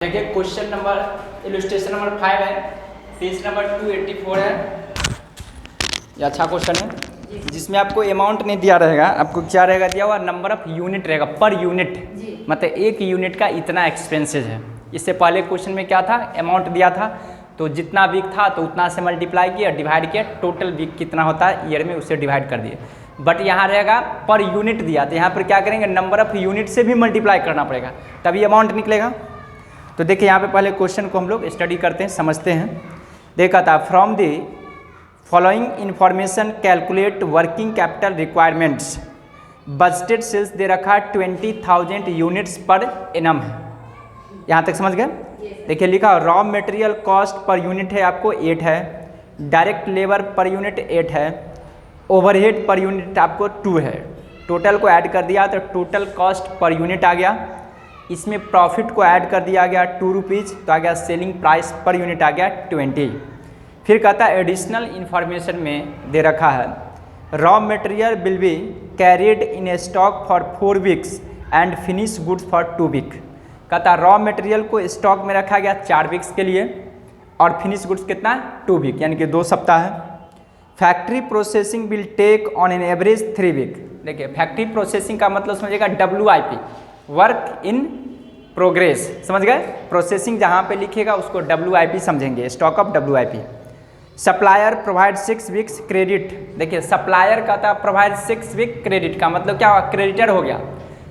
देखिए question number illustration number 5 है, page number 284 है। ये अच्छा क्वेश्चन है जिसमें आपको अमाउंट नहीं दिया रहेगा, आपको क्या रहेगा दिया हुआ, नंबर ऑफ यूनिट रहेगा पर यूनिट, मतलब एक यूनिट का इतना एक्सपेंसेस है। इससे पहले क्वेश्चन में क्या था, अमाउंट दिया था तो जितना वीक था तो उतना से मल्टीप्लाई किया, डिवाइड किया, टोटल वीक कितना होता है ईयर में उससे डिवाइड कर दिए। बट यहाँ रहेगा पर यूनिट दिया, तो यहाँ पर क्या करेंगे, नंबर ऑफ यूनिट से भी मल्टीप्लाई करना पड़ेगा तभी अमाउंट निकलेगा। तो देखिए यहाँ पे पहले क्वेश्चन को हम लोग स्टडी करते हैं, समझते हैं। देखा था, from the following information calculate working capital requirements. Budgeted sales दे रखा 20,000 यूनिट्स पर एनम है। यहाँ तक समझ गए। देखिए लिखा raw material cost per unit है आपको 8 है, डायरेक्ट लेबर पर यूनिट 8 है, ओवरहेड पर यूनिट आपको 2 है। टोटल को ऐड कर दिया तो टोटल कॉस्ट पर यूनिट आ गया। इसमें प्रॉफिट को ऐड कर दिया गया 2 रुपीज़, तो आ गया सेलिंग प्राइस पर यूनिट आ गया 20। फिर कहता है एडिशनल इन्फॉर्मेशन में दे रखा है, raw material will be carried in stock for 4 weeks and finish goods for 2 week. कहता है रॉ मटेरियल को स्टॉक में रखा गया 4 वीक्स के लिए और फिनिश गुड्स कितना है 2 वीक, यानी कि 2 सप्ताह है। Factory processing will take on an average 3 week. देखिए फैक्ट्री प्रोसेसिंग का मतलब समझिएगा WIP, वर्क इन प्रोग्रेस, समझ गए। प्रोसेसिंग जहाँ पे लिखेगा उसको WIP समझेंगे, stock of WIP। Supplier provide 6 weeks credit. देखिए सप्लायर का था प्रोवाइड 6 वीक क्रेडिट, का मतलब क्या हुआ, क्रेडिटर हो गया,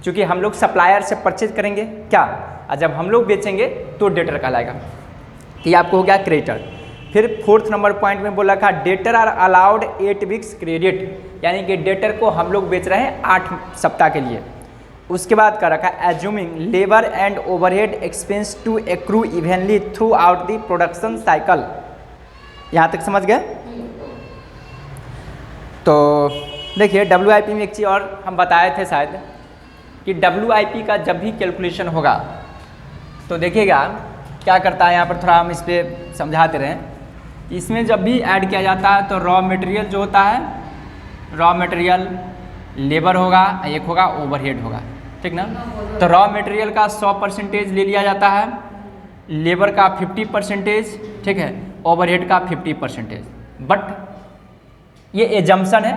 क्योंकि हम लोग सप्लायर से परचेज करेंगे क्या, और जब हम लोग बेचेंगे तो डेटर कहलाएगा, ये आपको हो गया क्रेडिटर। फिर 4th नंबर पॉइंट में बोला था debtor are allowed 8 weeks credit, यानी कि डेटर को हम लोग बेच रहे हैं 8 सप्ताह के लिए। उसके बाद का रखा assuming labour and overhead expense to accrue evenly throughout the production cycle. यहाँ तक समझ गए। तो देखिए WIP में एक चीज़ और हम बताए थे शायद कि WIP का जब भी कैलकुलेशन होगा तो देखिएगा क्या करता है, यहाँ पर थोड़ा हम इस पर समझाते रहें। इसमें जब भी ऐड किया जाता है तो रॉ मटेरियल जो होता है, रॉ मटेरियल लेबर होगा, एक होगा ओवरहेड होगा, ठीक ना। तो रॉ मटेरियल का 100% ले लिया जाता है, लेबर का 50%, ठीक है, ओवरहेड का 50%। बट ये एजम्पशन है,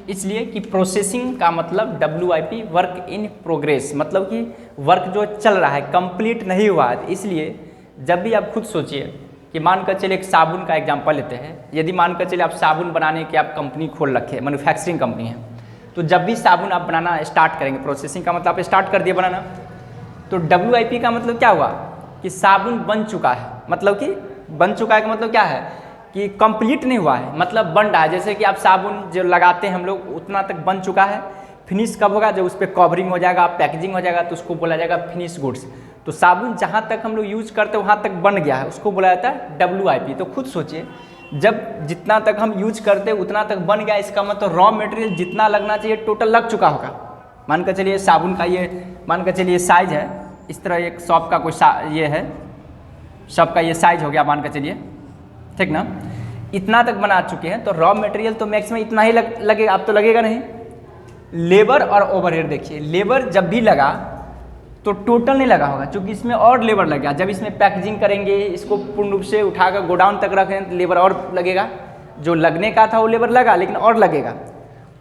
इसलिए कि प्रोसेसिंग का मतलब WIP वर्क इन प्रोग्रेस, मतलब कि वर्क जो चल रहा है कंप्लीट नहीं हुआ है। इसलिए जब भी आप खुद सोचिए कि मान कर चलिए एक साबुन का एग्जांपल लेते हैं, यदि मान कर चलिए आप साबुन बनाने की आप कंपनी खोल रखे, मैन्युफैक्चरिंग कंपनी है, तो जब भी साबुन आप बनाना स्टार्ट करेंगे, प्रोसेसिंग का मतलब आप स्टार्ट कर दिए बनाना, तो WIP का मतलब क्या हुआ कि साबुन बन चुका है, मतलब कि बन चुका है का मतलब क्या है कि कंप्लीट नहीं हुआ है, मतलब बन रहा है। जैसे कि आप साबुन जो लगाते हैं हम लोग उतना तक बन चुका है, फिनिश कब होगा, जब उस पर कवरिंग हो जाएगा, पैकेजिंग हो जाएगा, तो उसको बोला जाएगा फिनिश गुड्स। तो साबुन जहाँ तक हम लोग यूज करते हैं वहाँ तक बन गया है, उसको बोला जाता है WIP। तो खुद सोचिए जब जितना तक हम यूज करते उतना तक बन गया, इसका मतलब रॉ मटेरियल जितना लगना चाहिए टोटल लग चुका होगा। मान कर चलिए साबुन का ये मान कर चलिए साइज है, इस तरह एक शॉप का कोई ये है, शॉप का ये साइज हो गया मान कर चलिए, ठीक ना, इतना तक बना चुके हैं, तो रॉ मटेरियल तो मैक्सिमम इतना ही लगेगा, अब तो लगेगा नहीं। लेबर और ओवरहेड देखिए, लेबर जब भी लगा तो टोटल नहीं लगा होगा, क्योंकि इसमें और लेबर लग गया। जब इसमें पैकेजिंग करेंगे, इसको पूर्ण रूप से उठाकर गोडाउन तक रखें तो लेबर और लगेगा, जो लगने का था वो लेबर लगा लेकिन और लगेगा।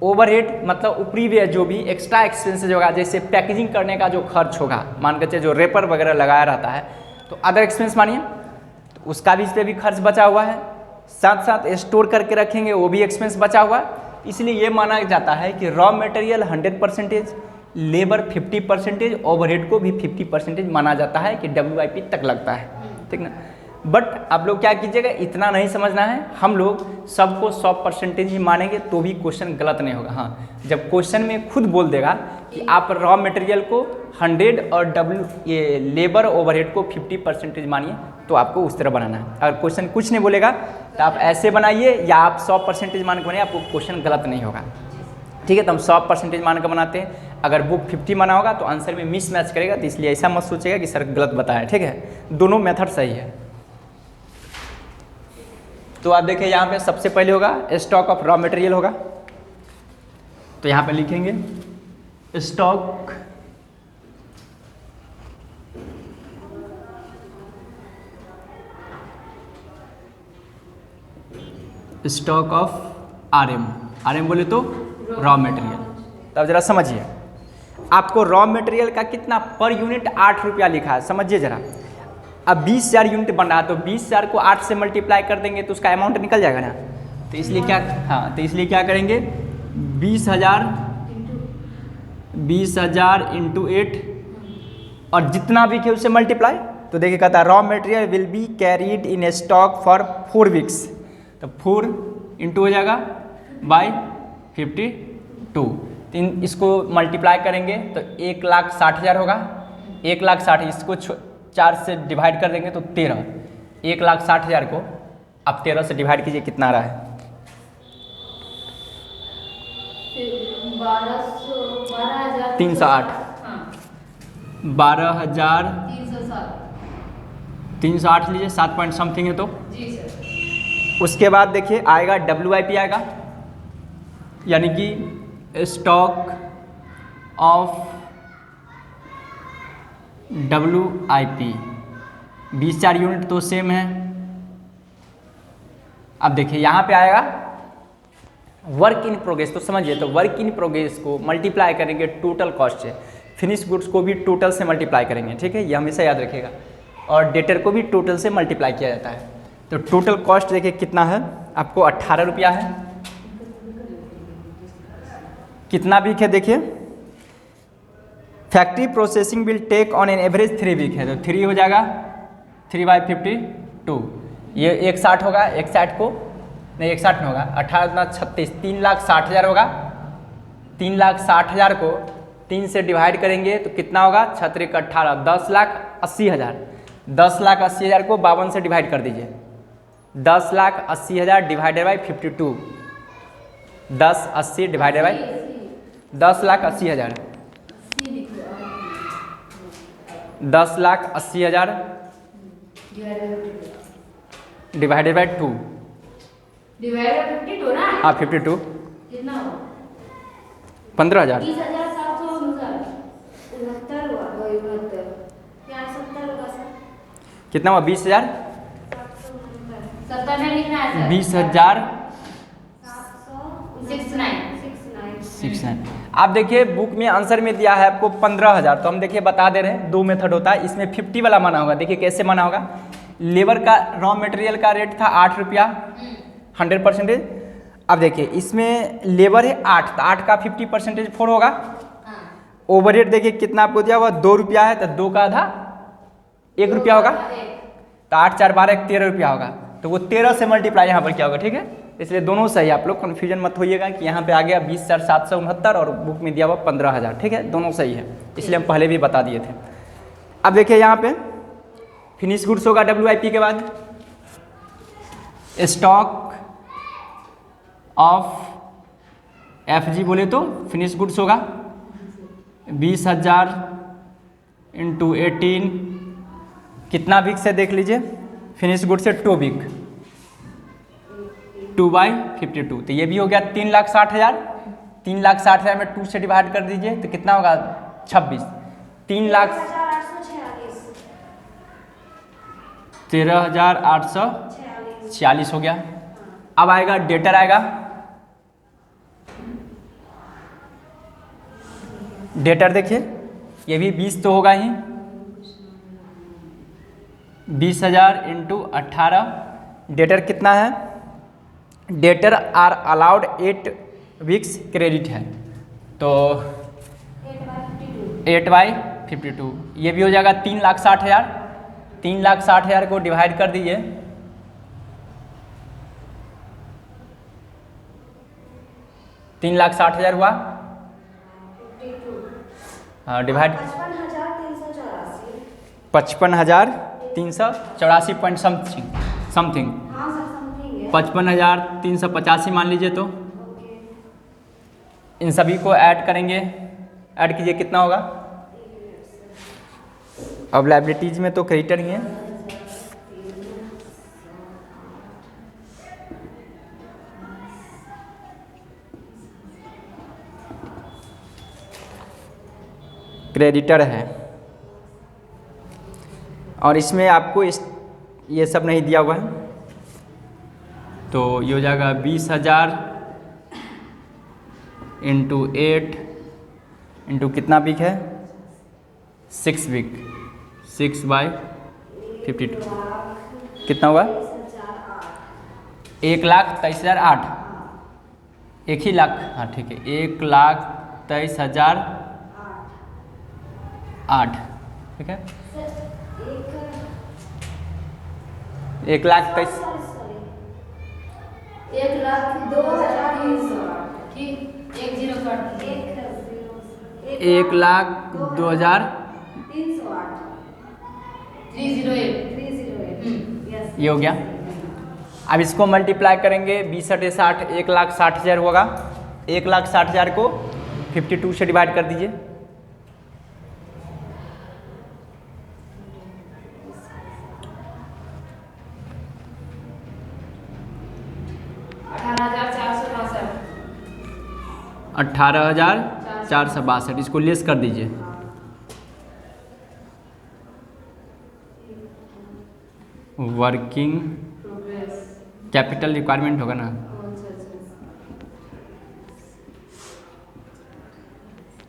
ओवरहेड मतलब ऊपरी वे जो भी एक्स्ट्रा एक्सपेंसेज होगा, जैसे पैकेजिंग करने का जो खर्च होगा, मान कर चलिए जो रेपर वगैरह लगाया रहता है, तो अदर एक्सपेंस मानिए, तो उसका भी इस पर भी खर्च बचा हुआ है। साथ साथ स्टोर करके रखेंगे वो भी एक्सपेंस बचा हुआ। इसलिए ये माना जाता है कि रॉ मटेरियल 100%, लेबर 50%, ओवरहेड को भी 50% माना जाता है कि WIP तक लगता है, ठीक ना। बट आप लोग क्या कीजिएगा, इतना नहीं समझना है, हम लोग सबको 100% ही मानेंगे तो भी क्वेश्चन गलत नहीं होगा। हाँ, जब क्वेश्चन में खुद बोल देगा कि आप रॉ मटेरियल को 100 और ये लेबर ओवरहेड को 50% मानिए, तो आपको उस तरह बनाना है। अगर क्वेश्चन कुछ नहीं बोलेगा तो आप ऐसे बनाइए या आप 100% मान के बनाइए, आपको क्वेश्चन गलत नहीं होगा, ठीक है। तो हम 100% मान कर बनाते हैं। अगर बुक 50 माना होगा तो आंसर में मिस मैच करेगा, तो इसलिए ऐसा मत सोचेगा कि सर गलत बताया, ठीक है। दोनों मेथड सही है। तो आप देखिए यहाँ पे सबसे पहले होगा स्टॉक ऑफ रॉ मटेरियल होगा, तो यहाँ पे लिखेंगे stock stock of RM, RM बोले तो रॉ मटेरियल। तब जरा समझिए, आपको रॉ मटेरियल का कितना पर यूनिट 8 रुपया लिखा है, समझिए जरा। अब 20,000 यूनिट बन रहा है तो 20,000 को 8 से मल्टीप्लाई कर देंगे तो उसका अमाउंट निकल जाएगा ना। तो इसलिए क्या, हाँ तो इसलिए क्या करेंगे, 20,000 इंटू 8 और जितना भी है उससे मल्टीप्लाई। तो देखिए कहता है raw material will be carried in stock for 4 weeks, तो 4 इंटू हो जाएगा बाई 52। इसको मल्टीप्लाई करेंगे तो 1,60,000 होगा। 1,60,000 इसको 4 से डिवाइड कर देंगे तो 13। 1,60,000 को अब 13 से डिवाइड कीजिए, कितना आ रहा है, 308। 12,308 लीजिए, 7 पॉइंट समथिंग है तो जी सर। उसके बाद देखिए आएगा WIP आएगा, यानी कि स्टॉक ऑफ WIP 20,000 यूनिट तो सेम है। अब देखिए यहाँ पे आएगा वर्क इन प्रोग्रेस, तो समझिए तो वर्क इन प्रोग्रेस को मल्टीप्लाई करेंगे टोटल कॉस्ट से, फिनिश गुड्स को भी टोटल से मल्टीप्लाई करेंगे, ठीक है, ये हमेशा याद रखिएगा, और डेटर को भी टोटल से मल्टीप्लाई किया जाता है। तो टोटल कॉस्ट देखिए कितना है, आपको 18 रुपया है। कितना वीक है देखिए, factory processing will take on an average 3 week है, तो 3 हो जाएगा 3/52, ये 160 होगा। 160 को नहीं, 160 नहीं होगा, 18×36 3,60,000 होगा। 3,60,000 को 3 से डिवाइड करेंगे तो कितना होगा, 6×3 = 10,80,000। 10,80,000 को 52 से डिवाइड कर दीजिए, 10,80,000 divided by 52, 10,80 divided by 10,80,000, 10,80,000 divided by 2, हाँ 52, 15,000। कितना हुआ, 20,000, 20,069। आप देखिए बुक में आंसर में दिया है आपको 15,000, तो हम देखिए बता दे रहे हैं, 2 मेथड होता है, इसमें 50 वाला माना होगा। देखिए कैसे माना होगा, लेबर का रॉ मटेरियल का रेट था 8 रुपया 100%। अब देखिए इसमें लेबर है 8, तो 8 का 50% 4 होगा। ओवरहेड देखिए कितना आपको दिया हुआ, 2 रुपया है, तो 2 का आधा 1 रुपया होगा, तो 8 4 12 13 रुपया होगा, तो वो 13 से मल्टीप्लाई यहाँ पर क्या होगा, ठीक है। इसलिए दोनों सही, आप लोग कन्फ्यूजन मत होइएगा कि यहाँ पे आ गया 20,769 और बुक में दिया हुआ 15,000, ठीक है, दोनों सही है, इसलिए हम पहले भी बता दिए थे। अब देखिए यहाँ पे फिनिश गुड्स होगा WIP के बाद, स्टॉक ऑफ FG बोले तो फिनिश गुड्स होगा 20,000 इंटू 18, कितना वीक से देख लीजिए, फिनिश गुड्स से 2 वीक, 2/52, तो ये भी हो गया 3,60,000। 3,60,000 में 2 से डिवाइड कर दीजिए तो कितना होगा, 26, 13,846 हो गया। अब आएगा डेटर आएगा, डेटर देखिए ये भी 20 तो होगा ही, 20,000 इंटू 18, डेटर कितना है, debtor are allowed 8 weeks credit है, तो 8/52, ये भी हो जाएगा 3,60,000। 3,60,000 को डिवाइड कर दीजिए, तीन 3,60,000 हुआ, हाँ डिवाइड 55,384 पॉइंट समथिंग 55,385 मान लीजिए। तो इन सभी को ऐड करेंगे, ऐड कीजिए कितना होगा, अब लायबिलिटीज में तो क्रेडिटर ही है, क्रेडिटर है, और इसमें आपको ये सब नहीं दिया हुआ है, तो ये हो जाएगा 20,000 इंटू 8 इंटू कितना वीक है 6 वीक 6/52 कितना हुआ 1,23,008 एक ही लाख हाँ ठीक है 1,23,008 ठीक है 1,23,000 1,02,000 ये हो गया। अब इसको मल्टीप्लाई करेंगे 20/60 1,60,000 होगा 1,60,000 को 52 से डिवाइड कर दीजिए। अठारह हजार 462 इसको लेस कर दीजिए। वर्किंग कैपिटल रिक्वायरमेंट होगा ना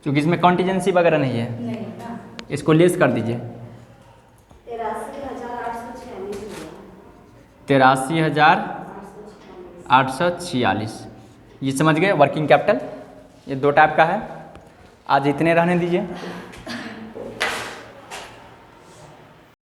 क्योंकि इसमें कॉन्टीजेंसी वगैरह नहीं है इसको लेस कर दीजिए 83,846 ये समझ गए वर्किंग कैपिटल ये दो टाइप का है। आज इतने रहने दीजिए।